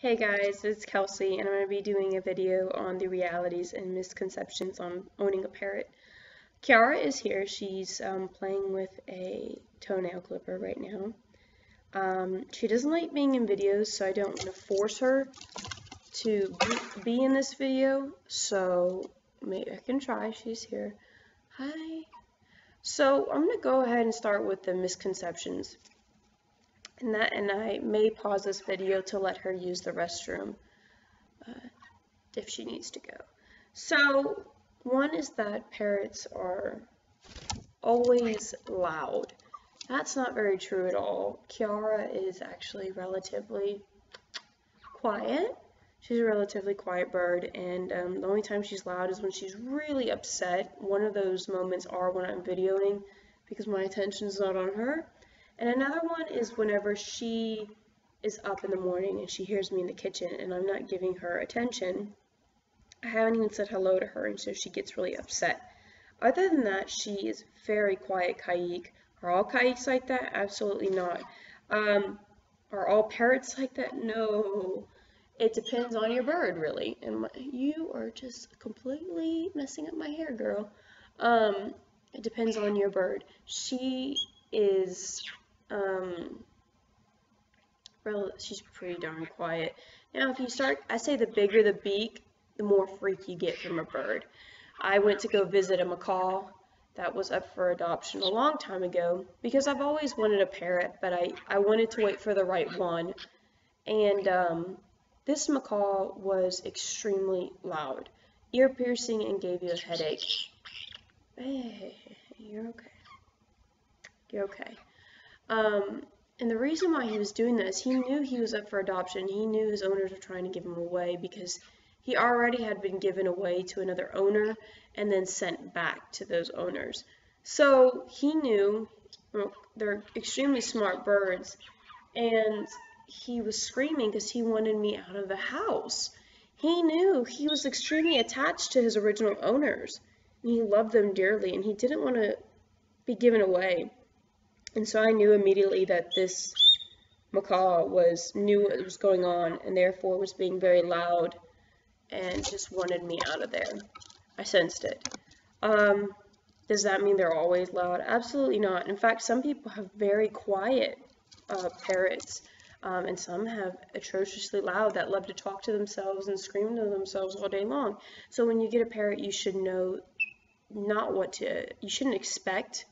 Hey guys, it's Kelsey, and I'm going to be doing a video on the realities and misconceptions on owning a parrot. Kiara is here. She's playing with a toenail clipper right now. She doesn't like being in videos, so I don't want to force her to be in this video, so maybe I can try. She's here. Hi. So I'm going to go ahead and start with the misconceptions. And I may pause this video to let her use the restroom if she needs to go. So one is that parrots are always loud. That's not very true at all. Kiara is actually relatively quiet. She's a relatively quiet bird, and the only time she's loud is when she's really upset. One of those moments are when I'm videoing because my attention's not on her. And another one is whenever she is up in the morning and she hears me in the kitchen and I'm not giving her attention. I haven't even said hello to her, and so she gets really upset. Other than that, she is very quiet Kaik. Are all Kaiks like that? Absolutely not. Are all parrots like that? No. It depends on your bird, really. And you are just completely messing up my hair, girl. It depends on your bird. She is she's pretty darn quiet. Now, if you start, I say the bigger the beak, the more freak you get from a bird. I went to go visit a macaw that was up for adoption a long time ago because I've always wanted a parrot, but I wanted to wait for the right one. And this macaw was extremely loud, ear piercing, and gave you a headache. Hey, you're okay. You're okay. And the reason why he was doing this, he knew he was up for adoption. He knew his owners were trying to give him away because he already had been given away to another owner and then sent back to those owners. So he knew, well, they're extremely smart birds, and he was screaming because he wanted me out of the house. He knew he was extremely attached to his original owners, and he loved them dearly, and he didn't want to be given away. And so I knew immediately that this macaw knew what was going on and therefore was being very loud and just wanted me out of there. I sensed it. Does that mean they're always loud? Absolutely not. In fact, some people have very quiet parrots, and some have atrociously loud that love to talk to themselves and scream to themselves all day long. So when you get a parrot, you should know you shouldn't expect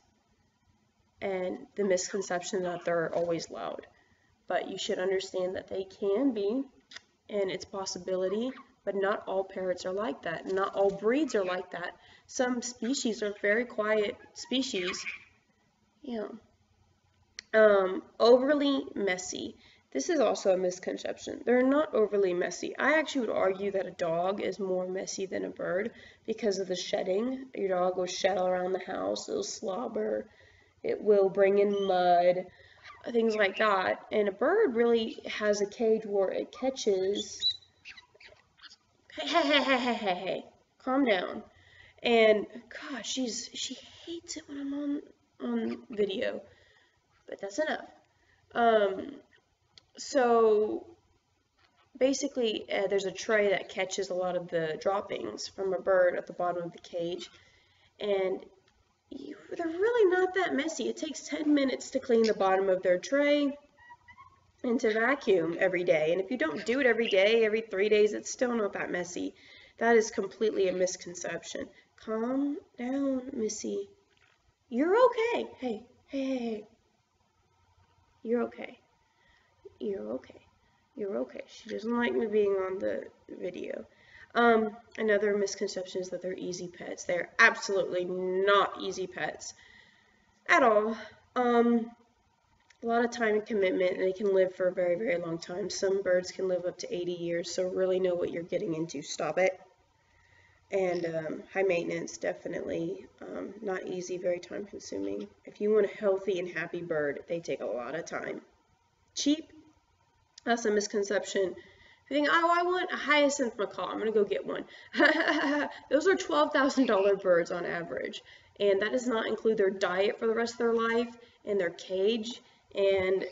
and the misconception that they're always loud. But you should understand that they can be, and it's a possibility, but not all parrots are like that. Not all breeds are like that. Some species are very quiet species. Overly messy. This is also a misconception. They're not overly messy. I actually would argue that a dog is more messy than a bird because of the shedding. Your dog will shed all around the house, it'll slobber, it will bring in mud, things like that. And a bird really has a cage where it catches. Hey, calm down. And gosh, she hates it when I'm on video, but that's enough. So basically, there's a tray that catches a lot of the droppings from a bird at the bottom of the cage, and they're really not that messy. It takes 10 minutes to clean the bottom of their tray and to vacuum every day. And if you don't do it every day, every 3 days, it's still not that messy. That is completely a misconception. Calm down, Missy. You're okay. Hey. You're okay. You're okay. You're okay. She doesn't like me being on the video. Another misconception is that they're easy pets. They're absolutely not easy pets at all. A lot of time and commitment, and they can live for a very, very long time. Some birds can live up to 80 years, so really know what you're getting into. Stop it. And high maintenance, definitely. Not easy, very time consuming. If you want a healthy and happy bird, they take a lot of time. Cheap? That's a misconception. You think, oh, I want a hyacinth macaw, I'm going to go get one. Those are $12,000 birds on average. And that does not include their diet for the rest of their life and their cage. And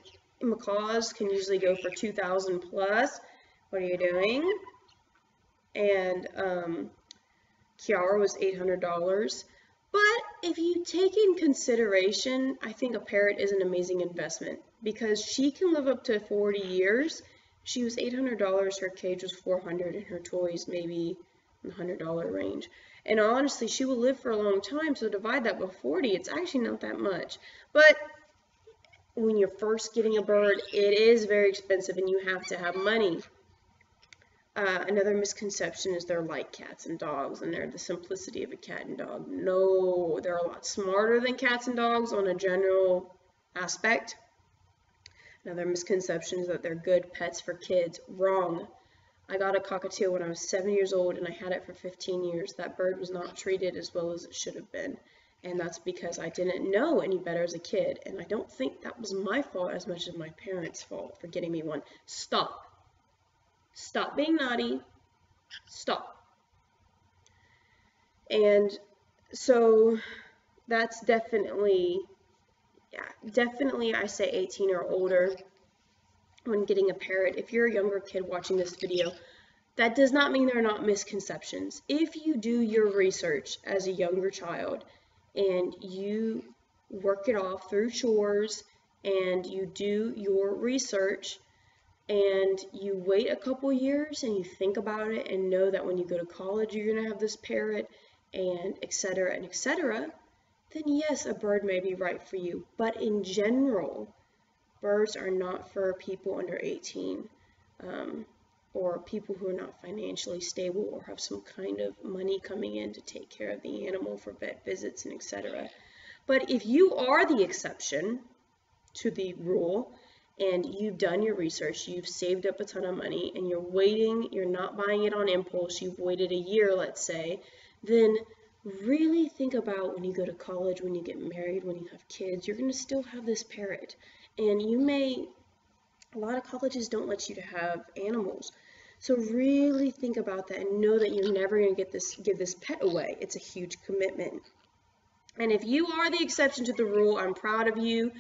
macaws can usually go for $2,000 plus. What are you doing? And Kiara was $800. But if you take in consideration, I think a parrot is an amazing investment because she can live up to 40 years. She was $800, her cage was $400, and her toys maybe in the $100 range. And honestly, she will live for a long time, so divide that by 40, it's actually not that much. But when you're first getting a bird, it is very expensive and you have to have money. Another misconception is they're like cats and dogs and they're the simplicity of a cat and dog. No, they're a lot smarter than cats and dogs on a general aspect. Another misconception is that they're good pets for kids. Wrong. I got a cockatiel when I was 7 years old and I had it for 15 years. That bird was not treated as well as it should have been. And that's because I didn't know any better as a kid. And I don't think that was my fault as much as my parents' fault for getting me one. Stop. Stop being naughty. Stop. And so that's definitely, definitely I say 18 or older when getting a parrot. If you're a younger kid watching this video, that does not mean there are not misconceptions. If you do your research as a younger child and you work it off through chores and you do your research, and you wait a couple years and you think about it and know that when you go to college you're going to have this parrot and etc. and etc., then yes, a bird may be right for you. But in general, birds are not for people under 18 or people who are not financially stable or have some kind of money coming in to take care of the animal for vet visits and etc. But if you are the exception to the rule, and you've done your research, you've saved up a ton of money, and you're waiting, you're not buying it on impulse, you've waited a year, let's say, then really think about when you go to college, when you get married, when you have kids, you're going to still have this parrot. And a lot of colleges don't let you to have animals. So really think about that and know that you're never going to give this pet away. It's a huge commitment. And if you are the exception to the rule, I'm proud of you.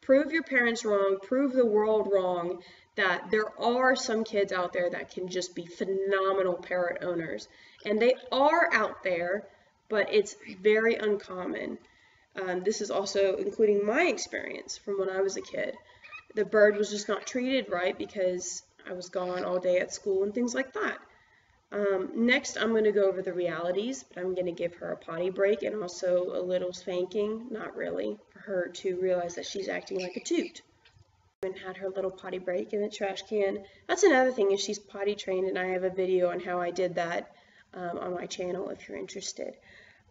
Prove your parents wrong, prove the world wrong, that there are some kids out there that can just be phenomenal parrot owners. And they are out there, but it's very uncommon. This is also including my experience from when I was a kid. The bird was just not treated right because I was gone all day at school and things like that. Next, I'm going to go over the realities, but I'm going to give her a potty break and also a little spanking, not really, for her to realize that she's acting like a toot. And had her little potty break in the trash can. That's another thing, is she's potty trained, and I have a video on how I did that on my channel if you're interested.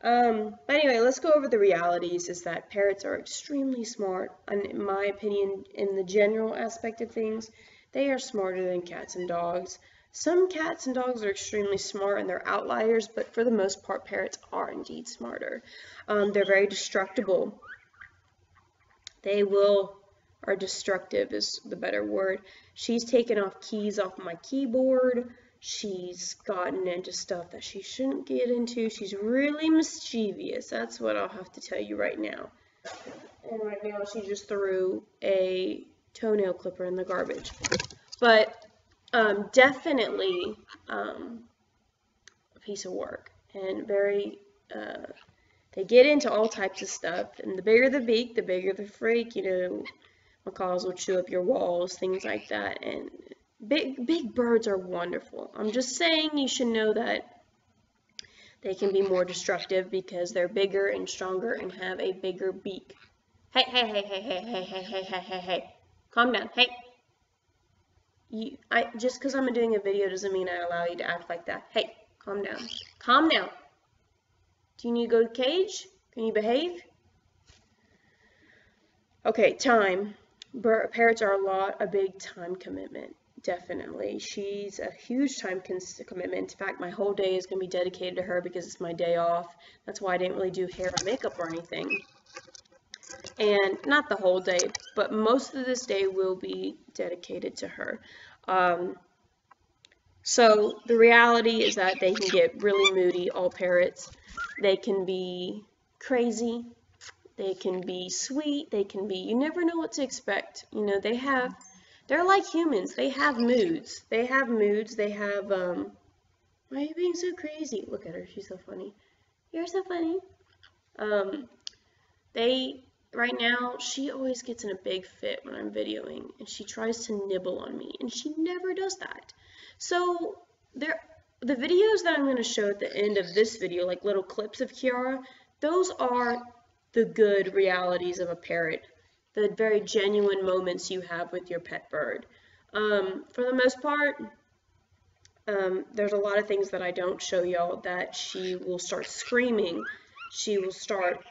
But anyway, let's go over the realities. Is that parrots are extremely smart, and in my opinion, in the general aspect of things, they are smarter than cats and dogs. Some cats and dogs are extremely smart and they're outliers, but for the most part, parrots are indeed smarter. They're very destructible. Or destructive is the better word. She's taken off keys off my keyboard. She's gotten into stuff that she shouldn't get into. She's really mischievous. That's what I'll have to tell you right now. And right now she just threw a toenail clipper in the garbage. But definitely a piece of work, and very they get into all types of stuff, and the bigger the beak, the bigger the freak. You know, macaws will chew up your walls, things like that. And big birds are wonderful. I'm just saying you should know that they can be more destructive because they're bigger and stronger and have a bigger beak. Hey, calm down. Hey. Just because I'm doing a video doesn't mean I allow you to act like that. Hey, calm down. Calm down. Do you need to go to the cage? Can you behave? Okay, time. Parrots are a big time commitment. Definitely. She's a huge time commitment. In fact, my whole day is going to be dedicated to her because it's my day off. That's why I didn't really do hair or makeup or anything. And not the whole day, but most of this day will be dedicated to her. So the reality is that they can get really moody, all parrots. They can be crazy. They can be sweet. They can be, you never know what to expect. You know, they have They're like humans. They have moods. They have moods. They have, why are you being so crazy? Look at her. She's so funny. You're so funny. Um, right now, she always gets in a big fit when I'm videoing, and she tries to nibble on me, and she never does that. So, the videos that I'm going to show at the end of this video, like little clips of Kiara, those are the good realities of a parrot, the very genuine moments you have with your pet bird. For the most part, there's a lot of things that I don't show y'all that she will start screaming. She will start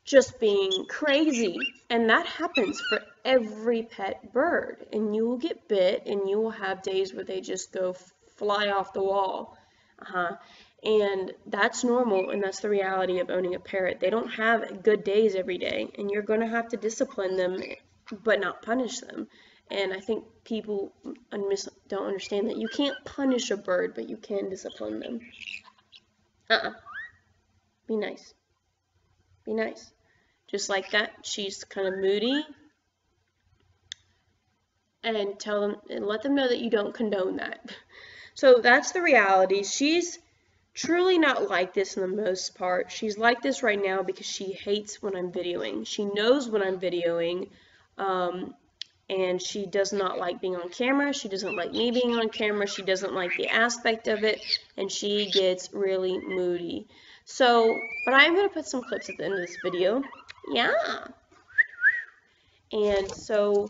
just being crazy, and that happens for every pet bird, and you will get bit, and you will have days where they just go fly off the wall. And that's normal, and that's the reality of owning a parrot. They don't have good days every day, and you're going to have to discipline them, but not punish them. And I think people don't understand that you can't punish a bird, but you can discipline them. Be nice. Be nice. Just like that, she's kind of moody. And tell them and let them know that you don't condone that. So that's the reality. She's truly not like this in the most part. She's like this right now because she hates when I'm videoing. She knows when I'm videoing, and she does not like being on camera. She doesn't like me being on camera. She doesn't like the aspect of it, and she gets really moody. So, but I'm going to put some clips at the end of this video. Yeah. And so,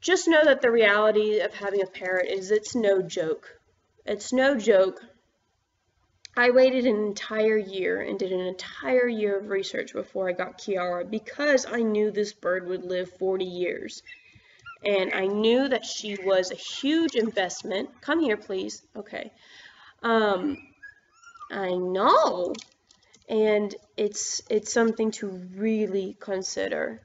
just know that the reality of having a parrot is it's no joke. It's no joke. I waited an entire year and did an entire year of research before I got Kiara because I knew this bird would live 40 years. And I knew that she was a huge investment. Come here, please. Okay. I know. And it's something to really consider.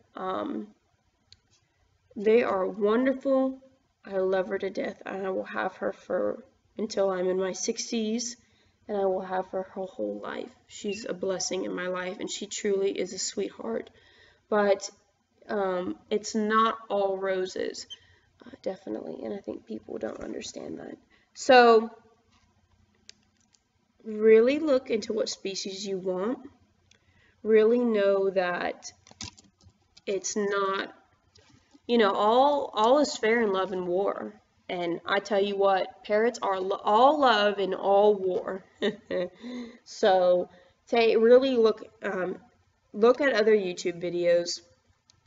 They are wonderful. I love her to death. And I will have her until I'm in my 60s. And I will have her whole life. She's a blessing in my life, and she truly is a sweetheart. But it's not all roses, definitely, and I think people don't understand that. So, really look into what species you want. Really know that it's not, all is fair in love and war. And I tell you what, parrots are all love and all war. So, really look at other YouTube videos,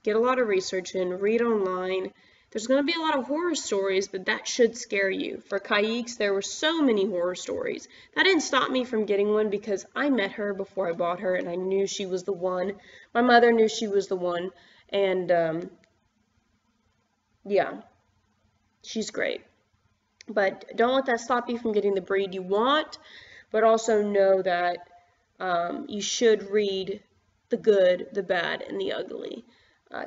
get a lot of research in, read online. There's going to be a lot of horror stories, but that should scare you. For Kayeks, there were so many horror stories. That didn't stop me from getting one because I met her before I bought her, and I knew she was the one. My mother knew she was the one, and yeah. She's great. But don't let that stop you from getting the breed you want, but also know that you should read the good, the bad, and the ugly,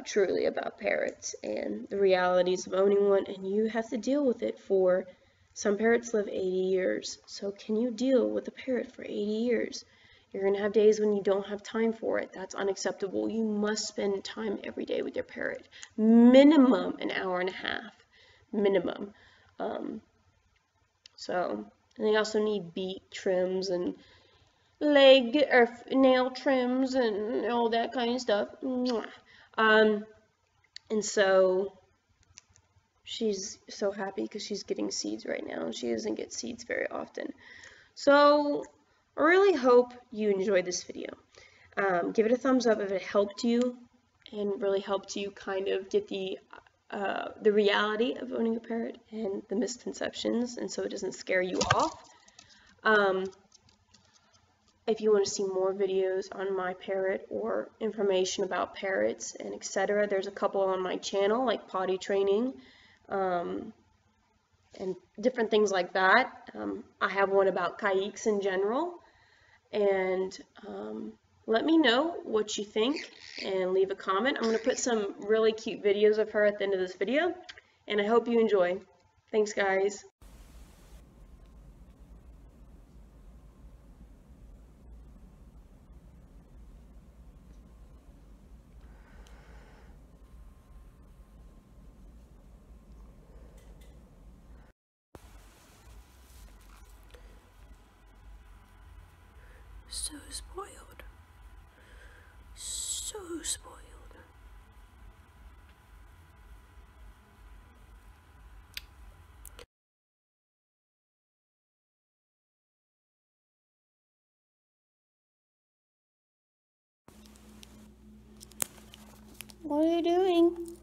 truly about parrots and the realities of owning one, and you have to deal with it for, some parrots live 80 years, so can you deal with a parrot for 80 years? You're going to have days when you don't have time for it. That's unacceptable. You must spend time every day with your parrot. Minimum an hour and a half. Minimum. So, and they also need beak trims and leg or nail trims and all that kind of stuff. And so she's so happy because she's getting seeds right now. She doesn't get seeds very often. So I really hope you enjoyed this video. Give it a thumbs up if it helped you and really helped you kind of get the reality of owning a parrot and the misconceptions, and so it doesn't scare you off. If you want to see more videos on my parrot or information about parrots and etc., there's a couple on my channel, like potty training and different things like that. I have one about Kayeks in general, and let me know what you think and leave a comment. I'm going to put some really cute videos of her at the end of this video, and I hope you enjoy. Thanks, guys. So spoiled. So spoiled. What are you doing?